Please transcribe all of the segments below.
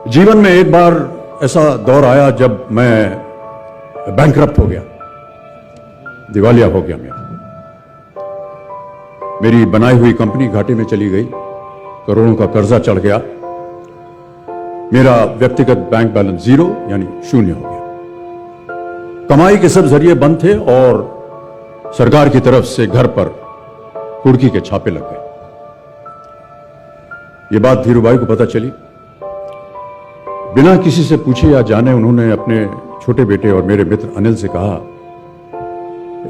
जीवन में एक बार ऐसा दौर आया जब मैं बैंकरप्ट हो गया, दिवालिया हो गया। मेरी बनाई हुई कंपनी घाटे में चली गई, करोड़ों का कर्जा चढ़ गया, मेरा व्यक्तिगत बैंक बैलेंस जीरो यानी शून्य हो गया। कमाई के सब जरिए बंद थे और सरकार की तरफ से घर पर कुर्की के छापे लग गए। यह बात धीरूभाई को पता चली। बिना किसी से पूछे या जाने उन्होंने अपने छोटे बेटे और मेरे मित्र अनिल से कहा,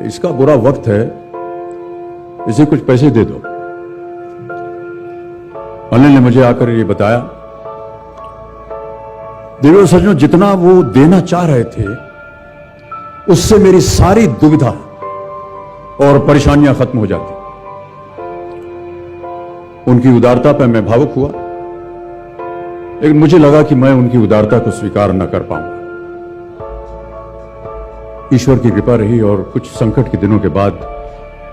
इसका बुरा वक्त है, इसे कुछ पैसे दे दो। अनिल ने मुझे आकर ये बताया, देखो सज्जनों, जितना वो देना चाह रहे थे उससे मेरी सारी दुविधा और परेशानियां खत्म हो जाती। उनकी उदारता पर मैं भावुक हुआ, लेकिन मुझे लगा कि मैं उनकी उदारता को स्वीकार न कर पाऊंगा। ईश्वर की कृपा रही और कुछ संकट के दिनों के बाद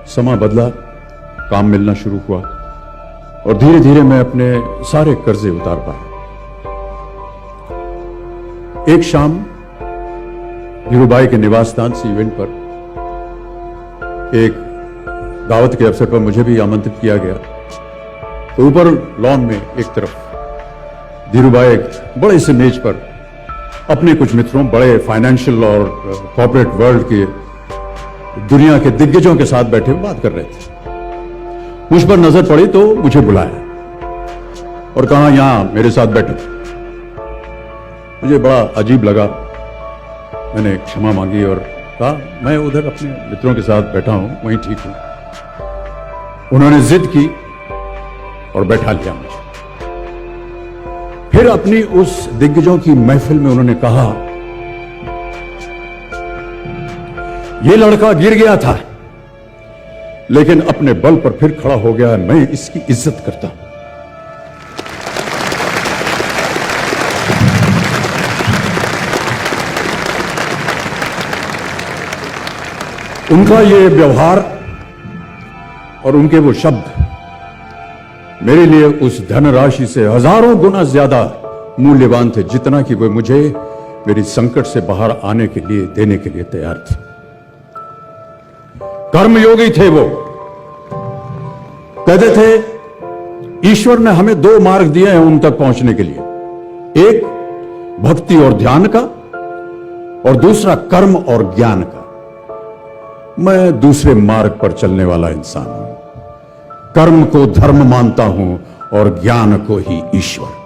समा बदला, काम मिलना शुरू हुआ और धीरे धीरे मैं अपने सारे कर्जे उतार पाया। एक शाम धीरूभाई के निवास स्थान से इवेंट पर एक दावत के अवसर पर मुझे भी आमंत्रित किया गया। तो ऊपर लॉन में एक तरफ धीरूभाई एक बड़े से मेज पर अपने कुछ मित्रों, बड़े फाइनेंशियल और कॉर्पोरेट वर्ल्ड के दुनिया के दिग्गजों के साथ बैठे बात कर रहे थे। मुझ पर नजर पड़ी तो मुझे बुलाया और कहा, यहां मेरे साथ बैठो। मुझे बड़ा अजीब लगा, मैंने क्षमा मांगी और कहा, मैं उधर अपने मित्रों के साथ बैठा हूं, वहीं ठीक हूं। उन्होंने जिद की और बैठा लिया मुझे। फिर अपनी उस दिग्गजों की महफिल में उन्होंने कहा, यह लड़का गिर गया था लेकिन अपने बल पर फिर खड़ा हो गया, मैं इसकी इज्जत करता हूं। उनका ये व्यवहार और उनके वो शब्द मेरे लिए उस धनराशि से हजारों गुना ज्यादा मूल्यवान थे, जितना कि वे मुझे मेरी संकट से बाहर आने के लिए देने के लिए तैयार थे। कर्मयोगी थे वो। कहते थे, ईश्वर ने हमें दो मार्ग दिए हैं उन तक पहुंचने के लिए, एक भक्ति और ध्यान का और दूसरा कर्म और ज्ञान का। मैं दूसरे मार्ग पर चलने वाला इंसान हूं। कर्म को धर्म मानता हूं और ज्ञान को ही ईश्वर।